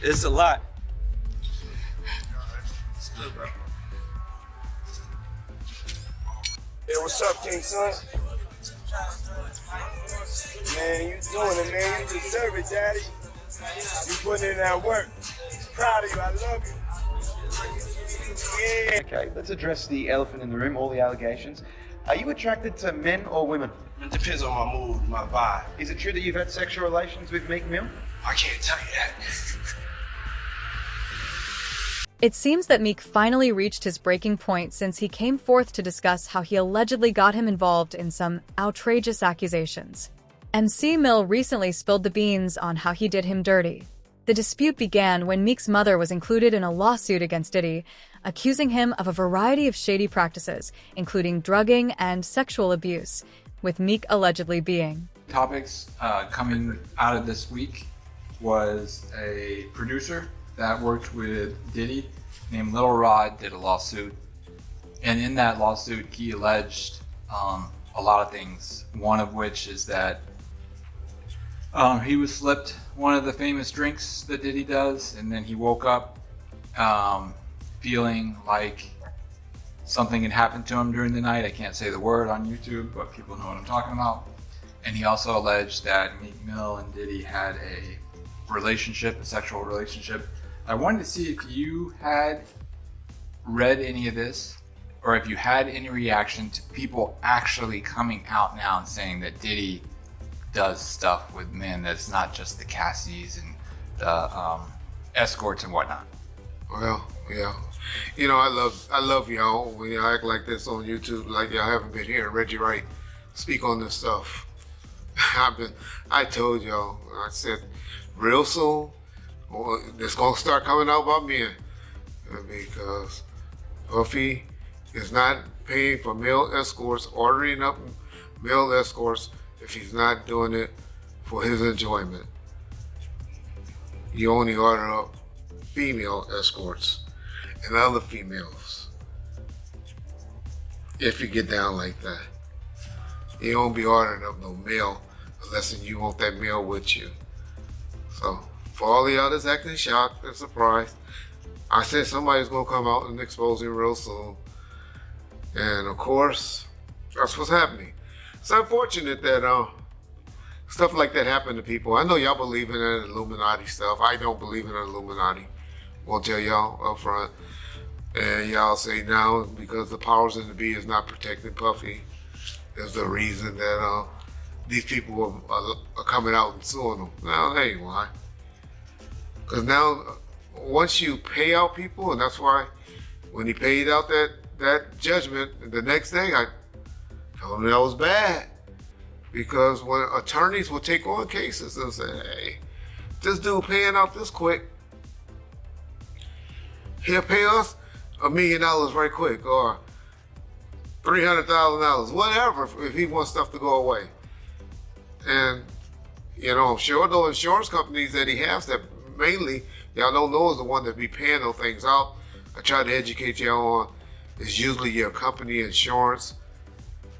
It's a lot. Hey, what's up, King Son? Man, you doing it, man. You deserve it, Daddy. You putting in that work. Proud of you. I love you. Yeah. Okay, let's address the elephant in the room, all the allegations. Are you attracted to men or women? It depends on my mood, my vibe. Is it true that you've had sexual relations with Meek Mill? I can't tell you that. It seems that Meek finally reached his breaking point since he came forth to discuss how he allegedly got him involved in some outrageous accusations. MC Mill recently spilled the beans on how he did him dirty. The dispute began when Meek's mother was included in a lawsuit against Diddy, accusing him of a variety of shady practices, including drugging and sexual abuse, with Meek allegedly being. Topics coming out of this week was a producer that worked with Diddy named Lil Rod did a lawsuit, and in that lawsuit he alleged a lot of things, one of which is that he was slipped one of the famous drinks that Diddy does, and then he woke up feeling like something had happened to him during the night. I can't say the word on YouTube, but people know what I'm talking about. And he also alleged that Meek Mill and Diddy had a relationship, a sexual relationship. I wanted to see if you had read any of this, or if you had any reaction to people actually coming out now and saying that Diddy does stuff with men, that's not just the Cassies and the escorts and whatnot. Well, yeah. You know, I love y'all when y'all act like this on YouTube, like y'all haven't been hearing Reggie Wright speak on this stuff. I told y'all, I said, real soon, it's gonna start coming out about men, because Puffy is not paying for male escorts, ordering up male escorts if he's not doing it for his enjoyment. You only order up female escorts and other females if you get down like that. You don't be ordering up no male unless you want that male with you. So for all the others acting shocked and surprised, I said somebody's gonna come out and expose him real soon. And of course, that's what's happening. It's unfortunate that stuff like that happened to people. I know y'all believe in that Illuminati stuff. I don't believe in Illuminati. Won't tell y'all up front. And y'all say now because the powers that be is not protecting Puffy is the reason that these people are coming out and suing them. No, that ain't why. Because now, once you pay out people, and that's why when he paid out that judgment, the next day I told him that was bad. Because when attorneys will take on cases and say, hey, this dude paying out this quick, he'll pay us $1 million right quick, or $300,000, whatever, if he wants stuff to go away. And, you know, I'm sure those insurance companies that he has that mainly, y'all don't know is the one that be paying those things out. I try to educate y'all on, it's usually your company insurance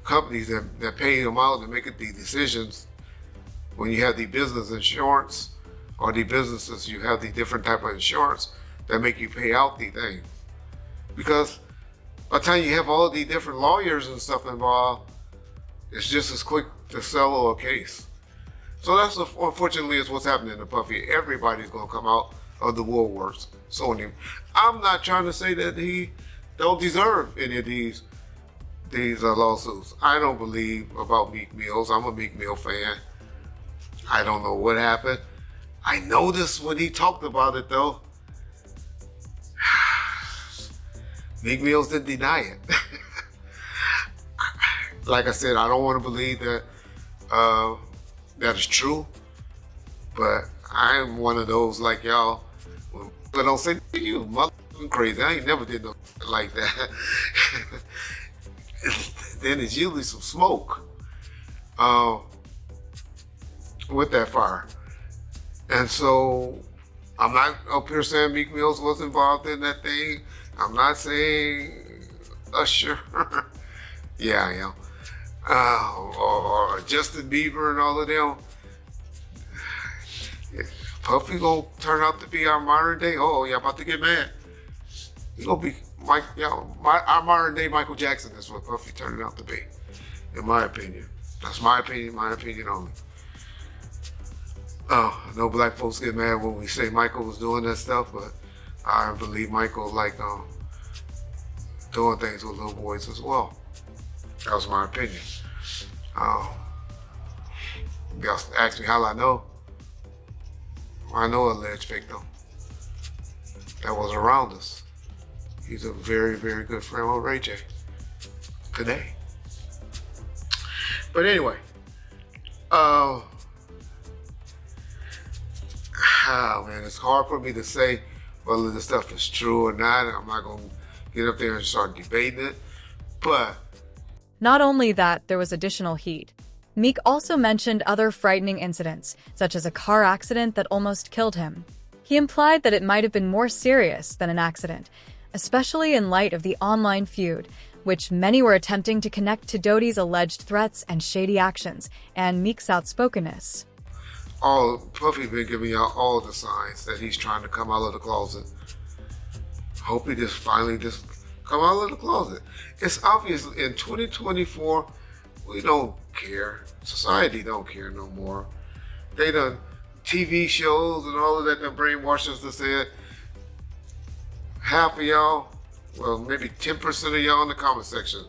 companies that pay them out and make the decisions when you have the business insurance or the businesses, you have the different type of insurance that make you pay out the thing. Because by the time you have all the different lawyers and stuff involved, it's just as quick to settle a case. So that's unfortunately is what's happening to Puffy. Everybody's gonna come out of the woodworks suing him. I'm not trying to say that he don't deserve any of these lawsuits. I don't believe about Meek Mills. I'm a Meek Mill fan. I don't know what happened. I noticed when he talked about it though, Meek Mills didn't deny it. Like I said, I don't want to believe that that is true, but I'm one of those like y'all. When people don't say, you motherfucking crazy. I ain't never did no like that. Then it's usually some smoke with that fire. And so I'm not up here saying Meek Mills was involved in that thing. I'm not saying Usher. Yeah, I am. Or Justin Bieber and all of them. Puffy gonna turn out to be our modern day. Oh, y'all about to get mad. He gonna be our modern day Michael Jackson is what Puffy turning out to be, in my opinion. That's my opinion only. Oh, I know black folks get mad when we say Michael was doing that stuff, but I believe Michael like doing things with little boys as well. That was my opinion. Y'all ask me how I know. I know a alleged victim that was around us. He's a very, very good friend with Ray J today. But anyway, oh man, it's hard for me to say whether this stuff is true or not. I'm not gonna get up there and start debating it, but Not only that, there was additional heat. Meek also mentioned other frightening incidents, such as a car accident that almost killed him. He implied that it might have been more serious than an accident, especially in light of the online feud, which many were attempting to connect to Diddy's alleged threats and shady actions, and Meek's outspokenness. Puffy been giving y'all all the signs that he's trying to come out of the closet. Hope he just finally come out of the closet. It's obvious in 2024, we don't care. Society don't care no more. They done TV shows and all of that done brainwashed us to say it. Half of y'all, well, maybe 10% of y'all in the comment section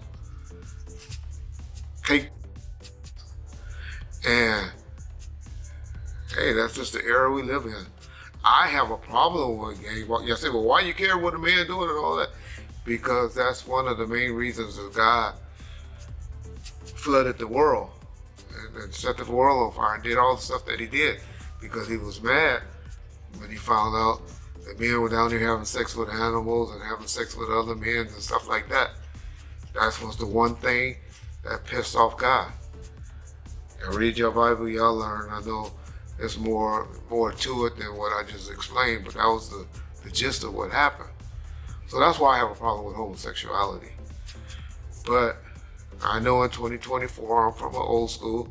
and hey, that's just the era we live in. I have a problem with gay. You say, well, why you care what a man doing and all that? Because that's one of the main reasons that God flooded the world and set the world on fire and did all the stuff that he did because he was mad when he found out that men were down there having sex with animals and having sex with other men and stuff like that. That was the one thing that pissed off God. And read your Bible, y'all learn. I know there's more to it than what I just explained, but that was the gist of what happened. So that's why I have a problem with homosexuality. But I know in 2024, I'm from an old school,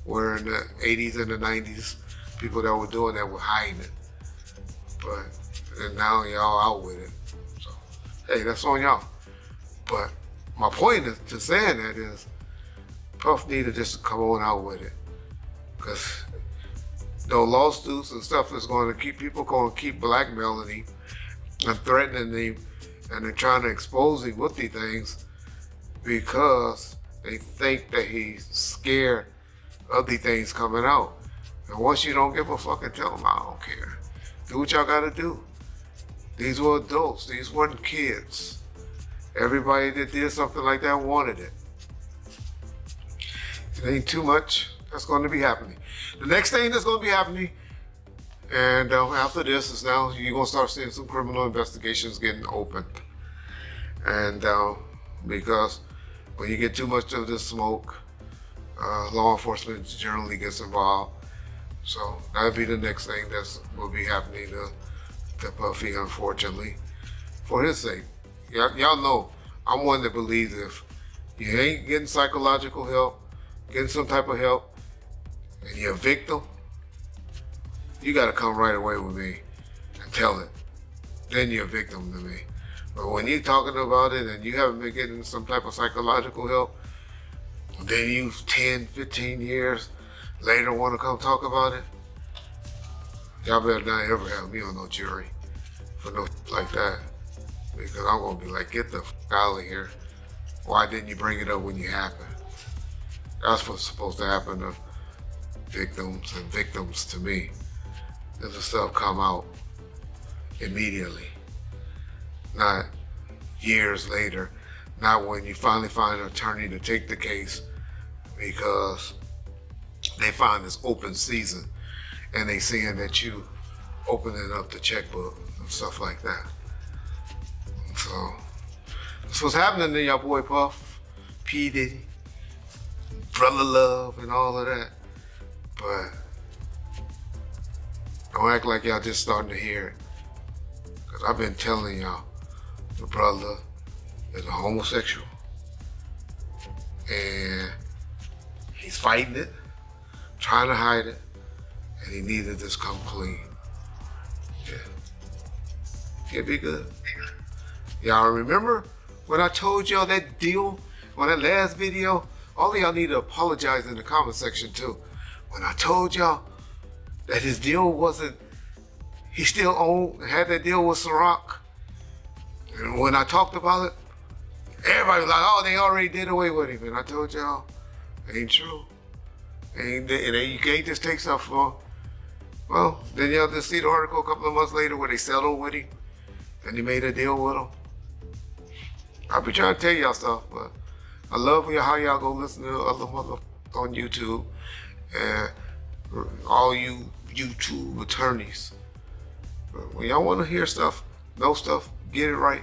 where in the 80s and the 90s, people that were doing that were hiding it. And now y'all out with it. So, hey, that's on y'all. But my point is to saying that is, Puff need to just come on out with it. Because no lawsuits and stuff is going to keep people blackmailing him and threatening him, and they're trying to expose him with these things because they think that he's scared of these things coming out. And once you don't give a fuck and tell them, I don't care. Do what y'all gotta do. These were adults. These weren't kids. Everybody that did something like that wanted it. It ain't too much that's going to be happening. The next thing that's going to be happening, and after this, is now you're going to start seeing some criminal investigations getting opened. And because when you get too much of this smoke, law enforcement generally gets involved. So that'll be the next thing that will be happening to Puffy, unfortunately, for his sake. Y'all know I'm one that believes if you ain't getting psychological help, getting some type of help, and you're a victim, you got to come right away with me and tell it. Then you're a victim to me. But when you're talking about it and you haven't been getting some type of psychological help, then you 10, 15 years later want to come talk about it, y'all better not ever have me on no jury for no like that. Because I'm going to be like, get the f out of here. Why didn't you bring it up when you happened? That's what's supposed to happen to victims and victims to me. That the stuff come out immediately. Not years later. Not when you finally find an attorney to take the case because they find this open season and they seeing that you opening up the checkbook and stuff like that. So that's what's happening to y'all boy Puff, P. Diddy, Brother Love, and all of that. But don't act like y'all just starting to hear it. Because I've been telling y'all, the brother is a homosexual. And he's fighting it, trying to hide it, and he needed this come clean. It'd be good. Y'all remember when I told y'all that deal on that last video? All of y'all need to apologize in the comment section too. When I told y'all that his deal wasn't, he still had that deal with Ciroc. And when I talked about it, everybody was like, oh, they already did away with him. And I told y'all, ain't true. You can't just take stuff for. Well, then y'all just see the article a couple of months later where they settled with him and they made a deal with him. I'll be trying to tell y'all stuff, but I love how y'all go listen to other mother on YouTube and all you YouTube attorneys. But when y'all want to hear stuff, know stuff, get it right,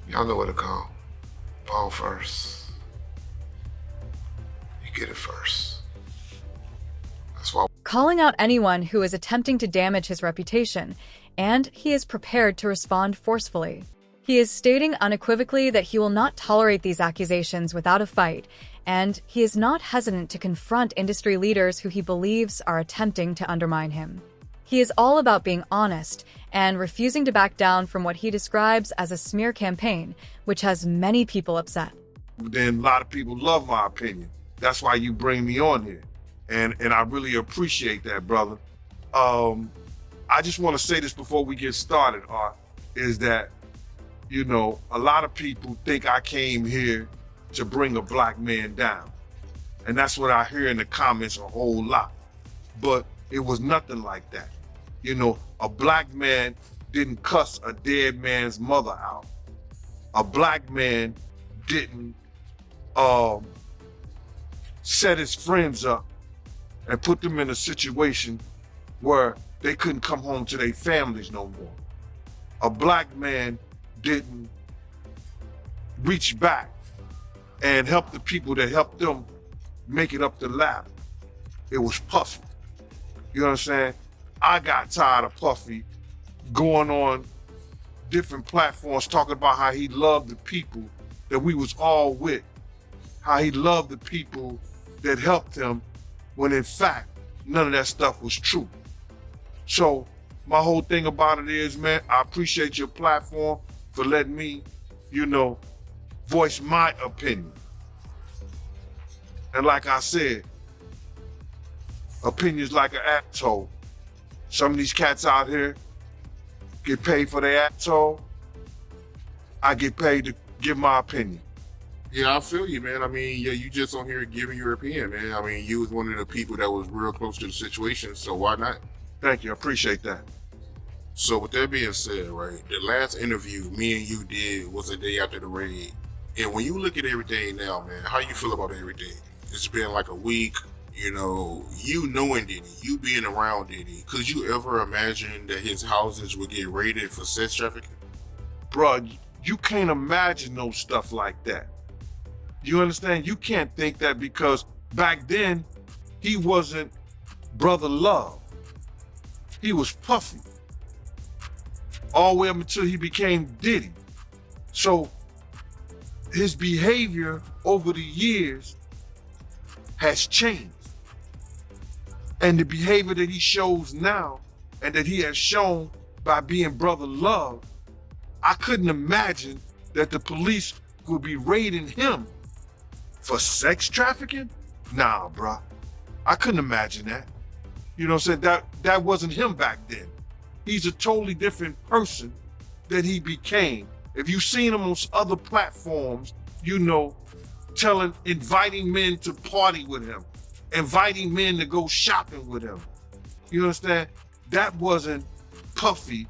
y'all know what to call. Ball first. You get it first. That's why. Calling out anyone who is attempting to damage his reputation, and he is prepared to respond forcefully. He is stating unequivocally that he will not tolerate these accusations without a fight, and he is not hesitant to confront industry leaders who he believes are attempting to undermine him. He is all about being honest and refusing to back down from what he describes as a smear campaign, which has many people upset. Then a lot of people love my opinion. That's why you bring me on here. And I really appreciate that, brother. I just want to say this before we get started, Art, is that, you know, a lot of people think I came here to bring a black man down. And that's what I hear in the comments a whole lot. But it was nothing like that. You know, a black man didn't cuss a dead man's mother out. A black man didn't set his friends up and put them in a situation where they couldn't come home to their families no more. A black man didn't reach back and help the people that helped them make it up the ladder. It was Puffy. You know what I'm saying? I got tired of Puffy going on different platforms talking about how he loved the people that we was all with, how he loved the people that helped him, when in fact, none of that stuff was true. So my whole thing about it is, man, I appreciate your platform for letting me, you know, voice my opinion. And like I said, opinions like an asshole. Some of these cats out here get paid for their asshole. I get paid to give my opinion. Yeah, I feel you, man. I mean, yeah, you just on here giving your opinion, man. I mean, you was one of the people that was real close to the situation, so why not? Thank you, I appreciate that. So with that being said, right, the last interview me and you did was the day after the raid. And when you look at everything now, man, how you feel about everything? It's been like a week, you know, you knowing Diddy, you being around Diddy. Could you ever imagine that his houses would get raided for sex trafficking? Bruh, you can't imagine no stuff like that. You understand? You can't think that because back then, he wasn't Brother Love. He was Puffy. All the way up until he became Diddy. So his behavior over the years has changed. And the behavior that he shows now and that he has shown by being Brother Love, I couldn't imagine that the police would be raiding him for sex trafficking? Nah, bruh. I couldn't imagine that. You know what I'm saying? That wasn't him back then. He's a totally different person that he became. If you've seen him on other platforms, you know, inviting men to party with him, inviting men to go shopping with him. You understand? That wasn't Puffy.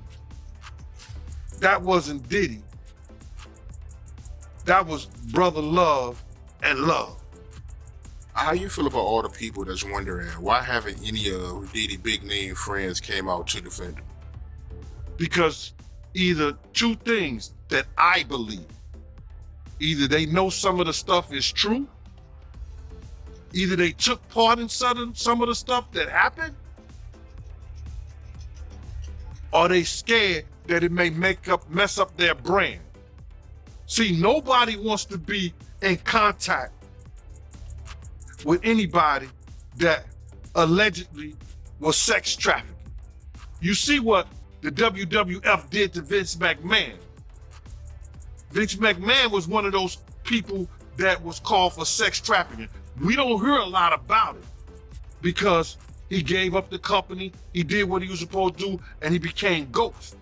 That wasn't Diddy. That was Brother Love and Love. How you feel about all the people that's wondering why haven't any of Diddy big name friends came out to defend him? Because either two things that I believe. Either they know some of the stuff is true, either they took part in some of the stuff that happened, or they scared that it may mess up their brand. See, nobody wants to be in contact with anybody that allegedly was sex trafficking. You see what the WWF did to Vince McMahon. Vince McMahon was one of those people that was called for sex trafficking. We don't hear a lot about it because he gave up the company, he did what he was supposed to do, and he became Ghost.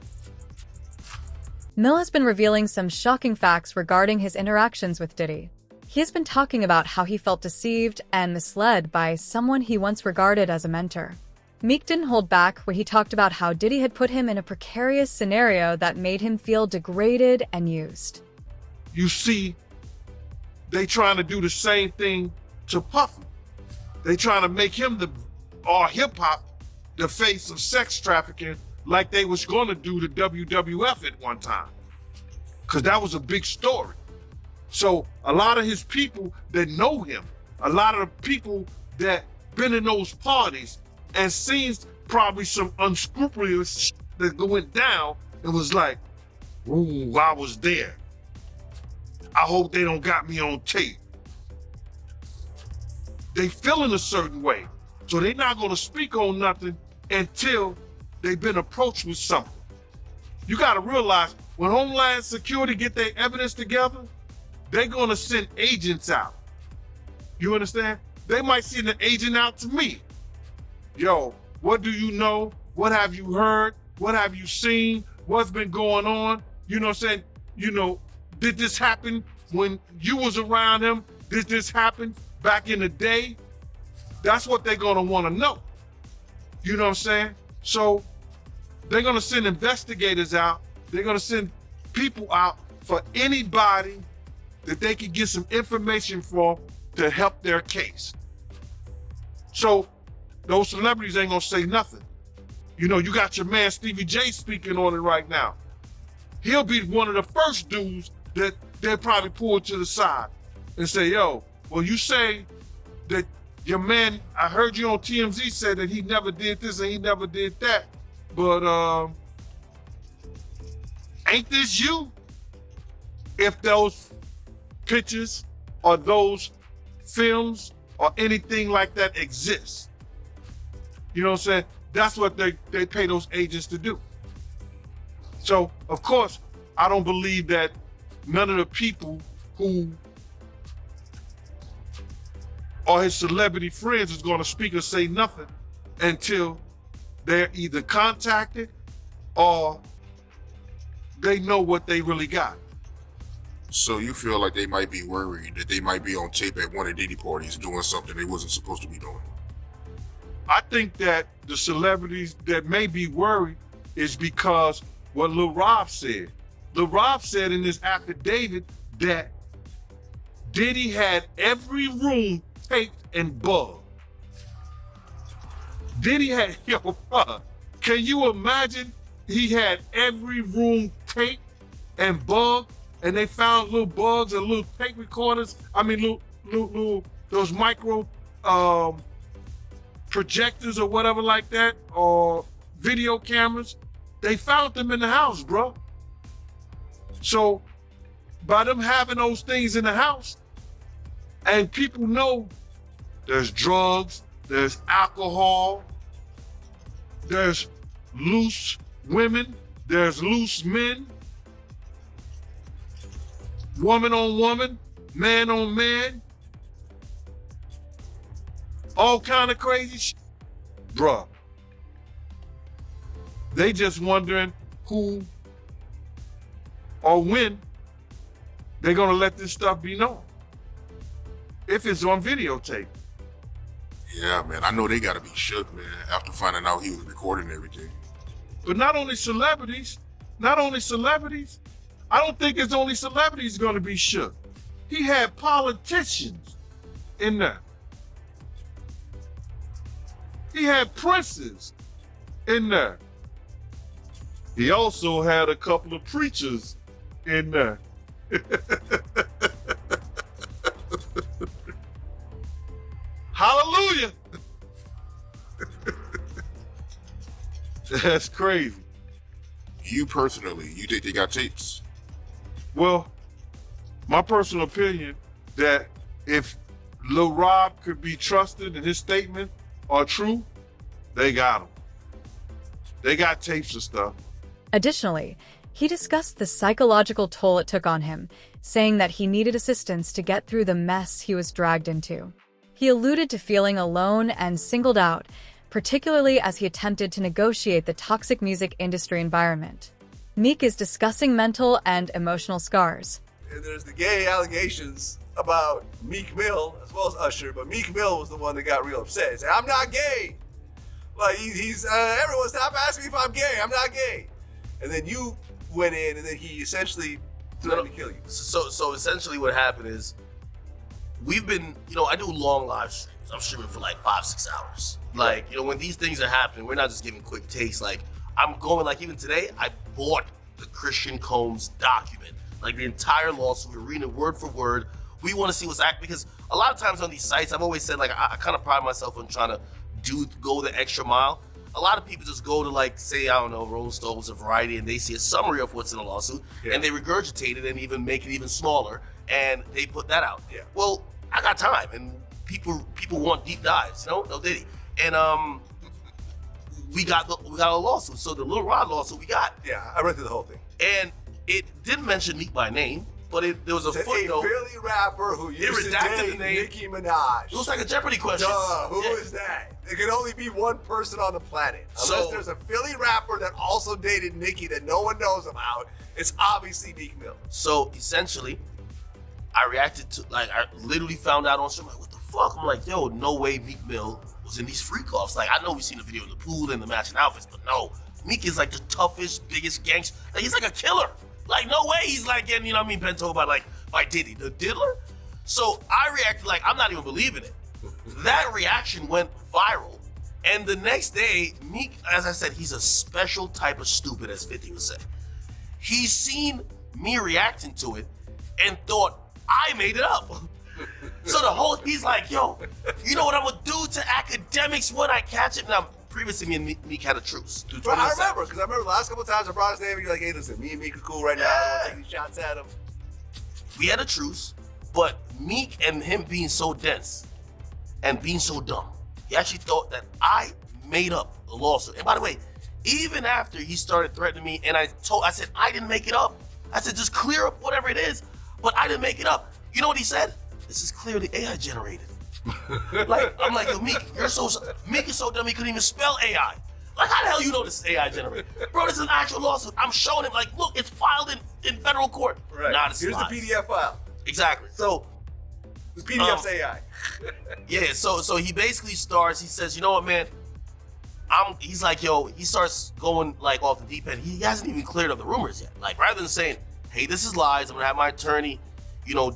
Mill has been revealing some shocking facts regarding his interactions with Diddy. He has been talking about how he felt deceived and misled by someone he once regarded as a mentor. Meek didn't hold back when he talked about how Diddy had put him in a precarious scenario that made him feel degraded and used. You see, they trying to do the same thing to Puffy. They trying to make him or hip-hop the face of sex trafficking like they was going to do to WWF at one time. Because that was a big story. So a lot of his people that know him, a lot of the people that been in those parties and seen probably some unscrupulous shit that went down and was like, ooh, I was there. I hope they don't got me on tape. They feeling a certain way. So they're not gonna speak on nothing until they've been approached with something. You gotta realize when Homeland Security get their evidence together, they're gonna send agents out. You understand? They might send an agent out to me. Yo, what do you know? What have you heard? What have you seen? What's been going on? You know what I'm saying? You know, did this happen when you was around him? Did this happen back in the day? That's what they're gonna wanna know. You know what I'm saying? So they're gonna send investigators out. They're gonna send people out for anybody that they can get some information for to help their case. So those celebrities ain't gonna say nothing. You know, you got your man Stevie J speaking on it right now. He'll be one of the first dudes that they'll probably pull to the side and say, yo, well, you say that your man, I heard you on TMZ say that he never did this and he never did that, but ain't this you? If those pictures or those films or anything like that exists. You know what I'm saying? That's what they pay those agents to do. So, of course, I don't believe that none of the people who are his celebrity friends is going to speak or say nothing until they're either contacted or they know what they really got. So you feel like they might be worried that they might be on tape at one of Diddy parties doing something they wasn't supposed to be doing? I think that the celebrities that may be worried is because what Lil Rob said. Lil Rob said in his affidavit that Diddy had every room taped and bugged. Diddy had, yo, bro, can you imagine he had every room taped and bugged and they found little bugs and little tape recorders, little those micro projectors or whatever like that, or video cameras. They found them in the house, bro. So by them having those things in the house, and people know there's drugs, there's alcohol, there's loose women, there's loose men, woman on woman, man on man, all kind of crazy shit. Bruh, they just wondering who or when they're gonna let this stuff be known. If it's on videotape. Yeah, man, I know they gotta be shook, man, after finding out he was recording everything. But not only celebrities, I don't think it's only celebrities gonna be shook. He had politicians in there. He had princes in there. He also had a couple of preachers in there. Hallelujah. That's crazy. You personally, you think they got tapes? Well, my personal opinion that if Lil Rob could be trusted and his statement are true, they got him. They got tapes and stuff. Additionally, he discussed the psychological toll it took on him, saying that he needed assistance to get through the mess he was dragged into. He alluded to feeling alone and singled out, particularly as he attempted to negotiate the toxic music industry environment. Meek is discussing mental and emotional scars. And there's the gay allegations about Meek Mill as well as Usher, but Meek Mill was the one that got real upset. He said, "I'm not gay." Like he's everyone stop asking me if I'm gay. I'm not gay. And then you went in, and then he essentially threatened to kill you. So essentially, what happened is we've been, I do long live streams. I'm streaming for like 5-6 hours. Like, when these things are happening, we're not just giving quick takes. Like, I'm going, like, even today, I bought the Christian Combs document, like the entire lawsuit. We're reading it word for word. We want to see what's active, because a lot of times on these sites, I've always said, like, I kind of pride myself on trying to go the extra mile. A lot of people just go to, like, say, I don't know, Rolling Stones or Variety, and they see a summary of what's in the lawsuit, and they regurgitate it and even make it even smaller, and they put that out. Yeah. Well, I got time, and people want deep dives, no Diddy. And we got a lawsuit. So the Lil Rod lawsuit we got. Yeah, I read through the whole thing. And it didn't mention Meek by name, but there was a footnote. A Philly rapper who used to date Nicki Minaj. It was like a Jeopardy question. Duh, who is that? There can only be one person on the planet. Unless there's a Philly rapper that also dated Nicki that no one knows about, it's obviously Meek Mill. So essentially, I reacted to, like, I literally found out on stream, like, what the fuck? I'm like, yo, no way Meek Mill was in these freak offs. Like, I know we've seen the video in the pool and the matching outfits, but no, Meek is like the toughest, biggest gangster. Like, he's like a killer. Like, no way he's like getting, bent over by Diddy, the diddler. So I reacted like, I'm not even believing it. That reaction went viral. And the next day, Meek, as I said, he's a special type of stupid, as 50 would say. He's seen me reacting to it and thought I made it up. So he's like, yo, you know what I'm gonna do to academics when I catch it? Now, previously, me and Meek had a truce. But I remember, because the last couple of times I brought his name, and you're like, hey, listen, me and Meek are cool right now. I don't want to take these shots at him. We had a truce, but Meek and him being so dense and being so dumb, he actually thought that I made up the lawsuit. And by the way, even after he started threatening me, and I said, I didn't make it up. I said, just clear up whatever it is, but I didn't make it up. You know what he said? This is clearly AI generated. Like, I'm like, yo, Meek, Meek is so dumb he couldn't even spell AI. Like, how the hell you know this is AI generated? Bro, this is an actual lawsuit. I'm showing him, like, look, it's filed in federal court. Right. Nah, this Here's is the PDF file. Exactly. So, this PDF's AI. Yeah, so he basically starts, he says, you know what, man? He's like, yo, he starts going, like, off the deep end. He hasn't even cleared up the rumors yet. Like, rather than saying, hey, this is lies, I'm gonna have my attorney,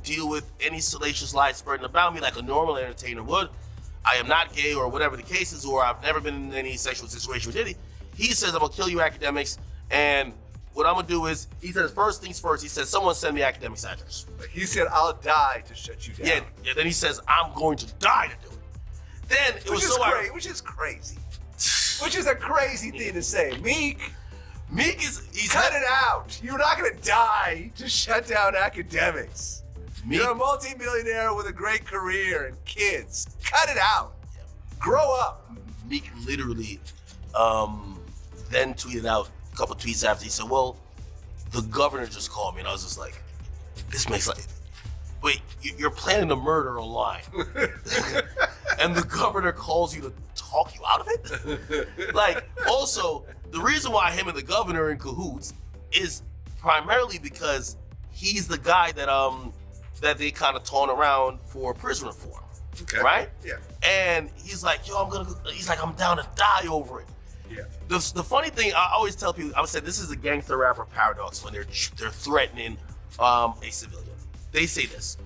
deal with any salacious lies spreading about me like a normal entertainer would. I am not gay or whatever the case is, or I've never been in any sexual situation with Diddy. He says, I'm gonna kill you academics, and what I'm gonna do is, he says, first things first, he says, someone send me academics address. Like he said, I'll die to shut you down. Yeah, then he says, I'm going to die to do it. Then it was so which is crazy. Which is a crazy thing to say. Meek he's cut it out. You're not gonna die to shut down academics. You're a multi-millionaire with a great career and kids. Cut it out. Grow up. Meek literally then tweeted out a couple tweets after. He said, well, the governor just called me. And I was just like, this makes like, wait, you're planning a murder online. And the governor calls you to talk you out of it? Like, also, the reason why him and the governor are in cahoots is primarily because he's the guy that they kind of taunt around for prison reform, right? Yeah. And he's like, yo, I'm down to die over it. Yeah. The funny thing, I always tell people, I said this is a gangster rapper paradox when they're threatening a civilian. They say this,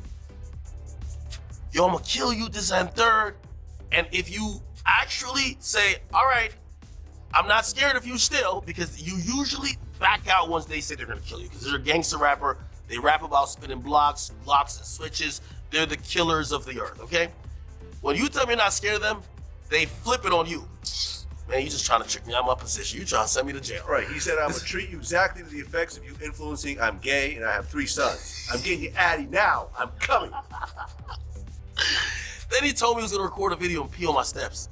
yo, I'm gonna kill you, this and third. And if you actually say, all right, I'm not scared of you still, because you usually back out once they say they're gonna kill you, because they're a gangster rapper. They rap about spinning blocks and switches. They're the killers of the earth, okay? When you tell me you're not scared of them, they flip it on you. Man, you just trying to trick me out of my position. You trying to send me to jail. Right, he said, I'm gonna treat you exactly to the effects of you influencing, I'm gay and I have 3 sons. I'm getting you Addy now, I'm coming. Then he told me he was gonna record a video and pee on my steps.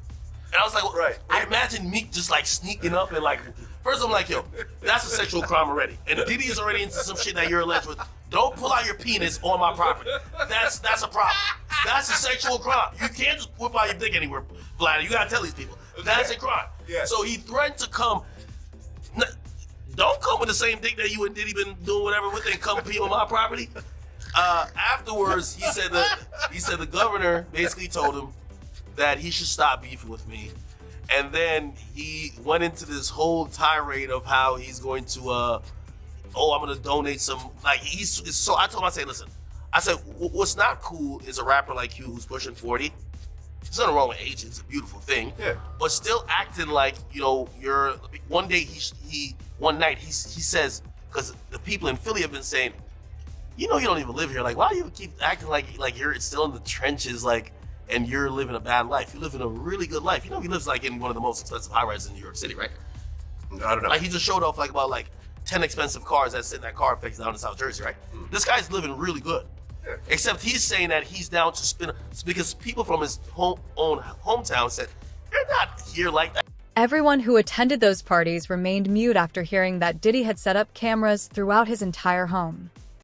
And I was like, right. I imagine Meek just like sneaking up and like First, I'm like, yo, that's a sexual crime already. And Diddy is already into some shit that you're alleged with. Don't pull out your penis on my property. That's a problem. That's a sexual crime. You can't just whip out your dick anywhere, Vlad. You gotta tell these people. That's a crime. Yes. So he threatened to come. Don't come with the same dick that you and Diddy been doing whatever with and come pee on my property. Afterwards, he said the governor basically told him that he should stop beefing with me. And then he went into this whole tirade of how he's going to, I'm going to donate some, like, so I told him, I said, what's not cool is a rapper like you who's pushing 40. There's nothing wrong with age, it's a beautiful thing. Yeah. But still acting like, one night he says, because the people in Philly have been saying, you don't even live here. Like, why do you keep acting like you're still in the trenches, like, and you're living a bad life? You live in a really good life. He lives like in one of the most expensive high-rises in New York City, right? I don't know. Like, he just showed off like about 10 expensive cars that sit in that car fix down in South Jersey, right? This guy's living really good. Yeah. Except he's saying that he's down to spin because people from his own hometown said, you're not here like that. Everyone who attended those parties remained mute after hearing that Diddy had set up cameras throughout his entire home.